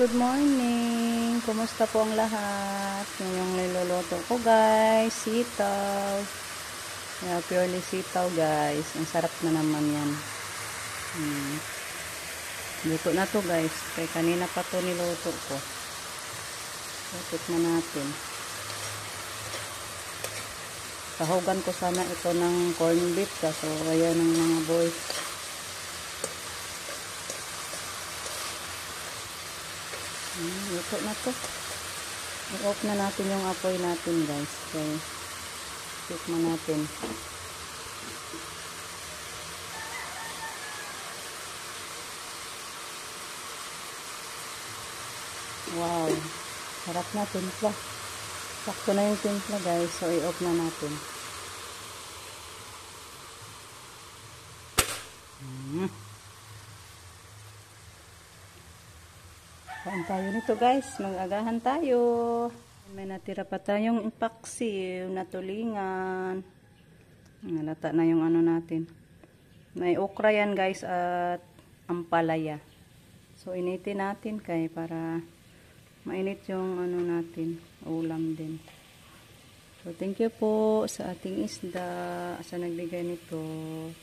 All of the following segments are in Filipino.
Good morning! Kumusta po ang lahat? Ngayong niluluto ko guys, sitaw. Purely sitaw guys. Ang sarap na naman yan. Luto na to guys. Kaya kanina pa to niluto ko. Lutot na natin. Sahugan ko sana ito ng corned beef. Kaso ayan ng mga boys. Luto na to. I-off na natin yung apoy natin guys. Okay. Tikman natin. Wow. Sarap na timpla. Sakto na yung timpla guys. So i-off na natin. Kain tayo nito guys. Mag-agahan tayo. May natira pa tayong ipaksiw na tulingan. Nalata na yung ano natin. May okra yan guys at ampalaya. So initin natin kay para mainit yung ano natin. Ulam din. So thank you po sa ating isda. Sa nagbigay nito.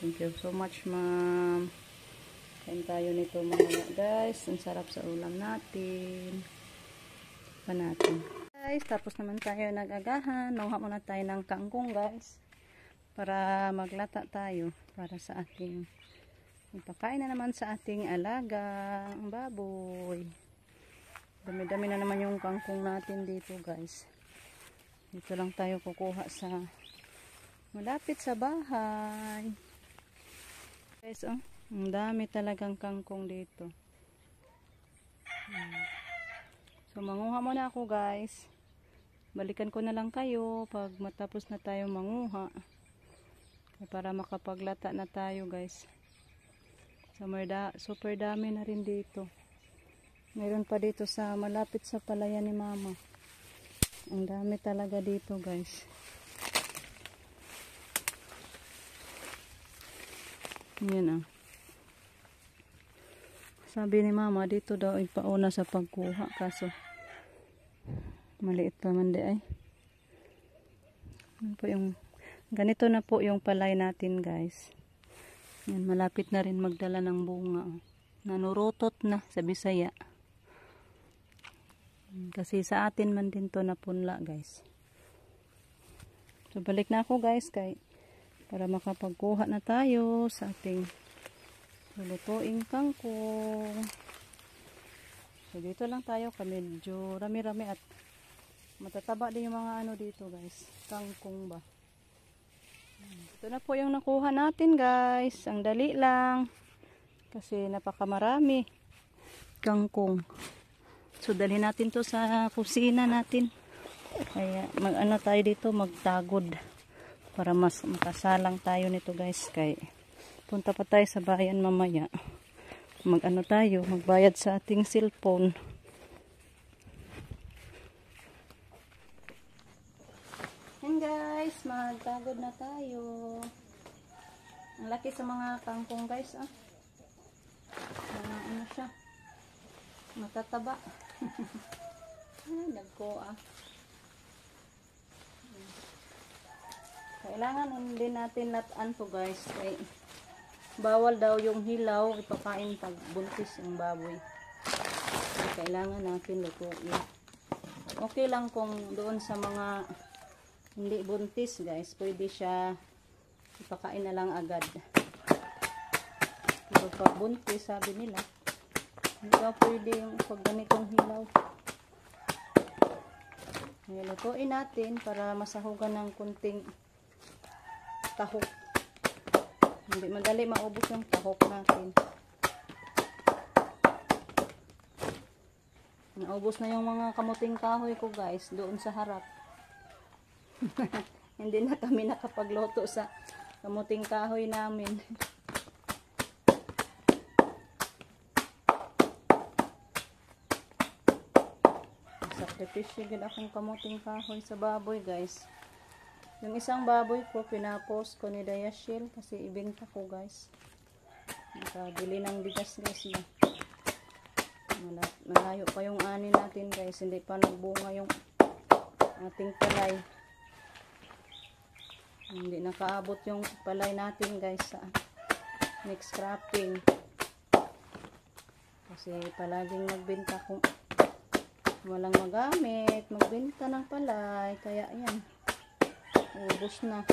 Thank you so much ma'am. Kain tayo nito mga guys. Ang sarap sa ulam natin. Pa natin. Guys, tapos naman tayo nag-agahan. Nauha muna tayo ng kangkong guys. Para maglata tayo. Para sa ating ipakain na naman sa ating alagang baboy. Dami-dami na naman yung kangkong natin dito guys. Dito lang tayo kukuha sa malapit sa bahay. Guys, oh. Ang dami talagang kangkong dito. So, manguha muna ako guys. Balikan ko na lang kayo pag matapos na tayo manguha. Para makapaglata na tayo guys. So, super dami na rin dito. Mayroon pa dito sa malapit sa palayan ni mama. Ang dami talaga dito guys. Yan ah. Sabi ni mama, dito daw ipauna sa pagkuha. Kaso, maliit pa man di ay. Ganito na po yung palay natin guys. Yan, malapit na rin magdala ng bunga. Nanurutot na sa Bisaya. Kasi sa atin man din to napunla guys. So, balik na ako guys para makapagkuha na tayo sa ating lulutuing kangkong. So dito lang tayo kami. Medyo rami-rami at matataba din yung mga ano dito guys. Kangkong ba. Ito na po yung nakuha natin guys. Ang dali lang. Kasi napakamarami. Kangkong. So dalhin natin to sa kusina natin. Kaya mag-ano tayo dito. Magtagod. Para mas makasalang tayo nito guys. Kaya punta pa tayo sa bayan mamaya. Mag-ano tayo, magbayad sa ating cellphone. And guys, magtagod na tayo. Ang laki sa mga kangkong guys, ah. Ano siya? Matataba. Nagko ah. Kailangan hindi natin lataan to guys. Kaya bawal daw yung hilaw ipakain pag buntis ang baboy. Kailangan natin lutuin. Okay lang kung doon sa mga hindi buntis guys, pwede siya ipakain na lang agad. Pero pag buntis, sabi nila, hindi daw pwede yung pag ganitong hilaw. Lutuin natin para masahugan ng kunting tahok. Hindi madali maubos yung tahok natin. Naubos na yung mga kamuting kahoy ko guys doon sa harap. Hindi na kami nakapagluto sa kamuting kahoy namin. Sakripisyo gid akong kamuting kahoy sa baboy guys. Yung isang baboy ko, pinapost ko ni Dayashil kasi ibenta ko guys. Nakabili ng bigas guys na. Malayo pa yung ani natin guys. Hindi pa nagbunga yung ating palay. Hindi nakaabot yung palay natin guys sa next cropping. Kasi palaging magbenta kung walang magamit. Magbenta ng palay. Kaya yan. Ubos na.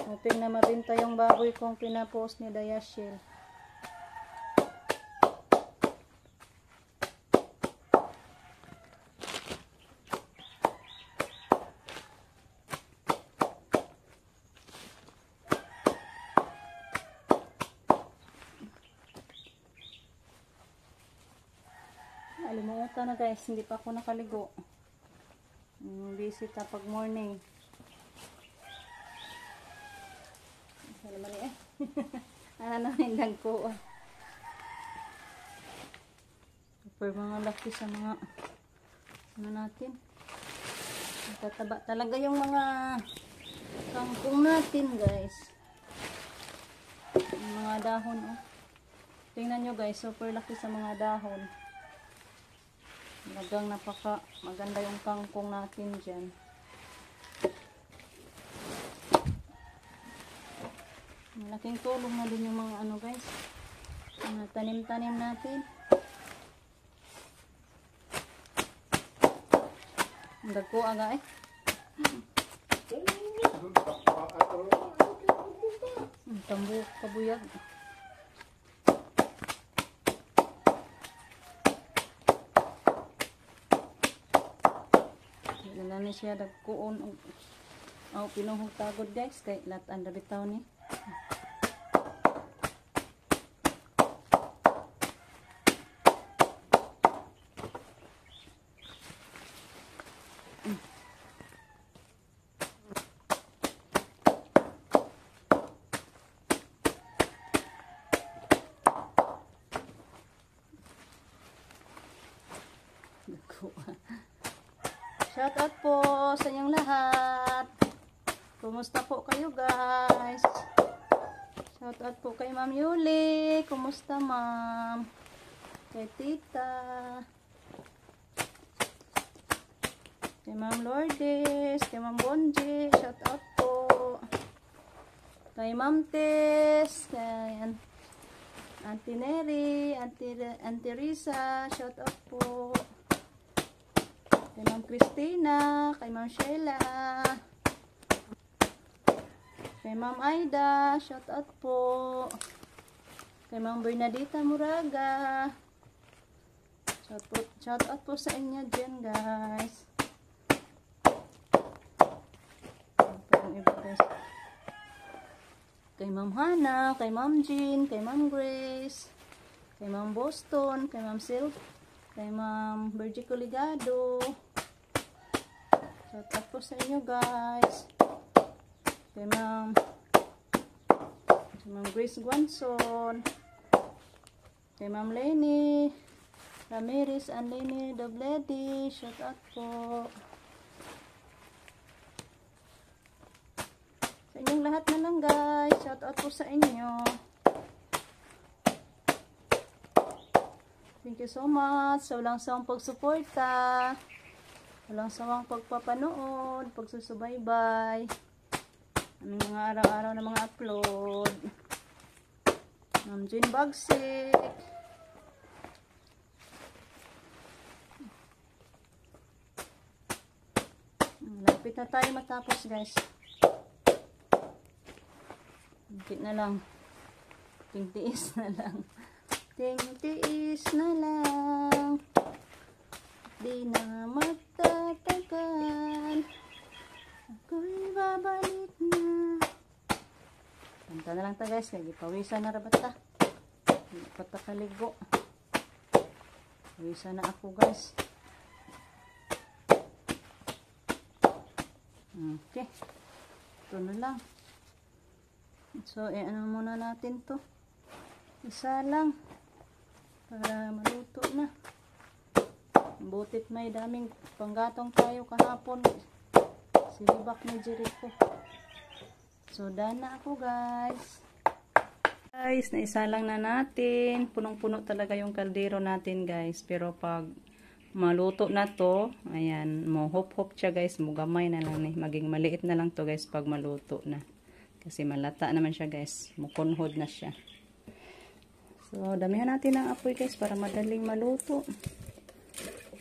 Hoping na mabenta yung baboy kong pinapost ni Dayashil. Alimutan na guys, hindi pa ako nakaligo. Busy pag morning. Ano naman eh. Ano na hindang ko. Super mga laki sa mga ano natin. Tataba talaga yung mga kangkong natin guys. Yung mga dahon oh. Tingnan nyo guys, super laki sa mga dahon. Talagang napaka maganda yung kangkong natin dyan. Malaking tulong na din yung mga ano guys, mga tanim-tanim natin. Ang dagko aga eh. Ang tambo kabuyag. Wala na siya dagkoon. Pinuhog tagod guys, kay lahat ang bitaw ni. Shout out po sa inyong lahat. Kumusta po kayo guys? Shout out po kay Ma'am Yuli. Kumusta ma'am? Kay Tita. Kay Ma'am Lourdes. Kay Ma'am Bonji. Shout out po. Kay Ma'am Tess. Kay Auntie Neri. Auntie Risa. Shout out po. Kay Ma'am Christina, kay Ma'am Sheila, kay Ma'am Aida, shout out po. Kay Ma'am Bernadita Muraga, shout out po sa inyo dyan guys. Kay Ma'am Hana, kay Ma'am Jean, kay Ma'am Grace, kay Ma'am Boston, kay Ma'am Sylvia, kay Ma'am Virgie Coligado. Shout out po sa inyo guys. Kay Ma'am Grace Guanson. Kay Ma'am Lenny Ramirez and Lenny Dobledi. Shout out po. Sa inyong lahat na lang guys. Shout out po sa inyo. Thank you so much sa walang sawang pagsuporta, walang sawang pagpapanood, pagsusubaybay, aming mga araw-araw na mga upload. Ma'am Jean Bagsik, lapit na tayo matapos guys. Lapit na lang, tingtiis na lang. Tiis na lang, di na magtatagal, ako'y babalik na. Kanta na lang ta guys, kaya pawisan na rabata. Hindi pa ta kaligo. Pawisan na ako guys. Okay, ito na lang. So, ano muna natin to. Isa lang. Para maluto na. Butit may daming panggatong tayo kahapon. Silibak ni Jericho. So, done na ako guys. Guys, naisa lang na natin. Punong-puno talaga yung kaldero natin guys. Pero pag maluto na to, ayan, mo hop-hop siya guys. Mugamay na lang eh. Maging maliit na lang to guys pag maluto na. Kasi malata naman siya guys. Mukunhod na siya. So, damihan natin ang apoy guys para madaling maluto.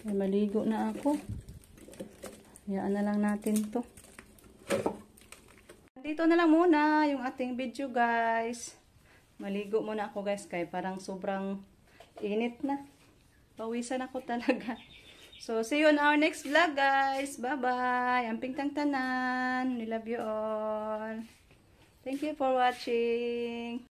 Ay, maligo na ako. Hayaan na lang natin to. Dito na lang muna yung ating video guys. Maligo muna ako guys kaya parang sobrang init na. Pawisan ako talaga. So, see you on our next vlog guys. Bye-bye. Amping tang tanan. We love you all. Thank you for watching.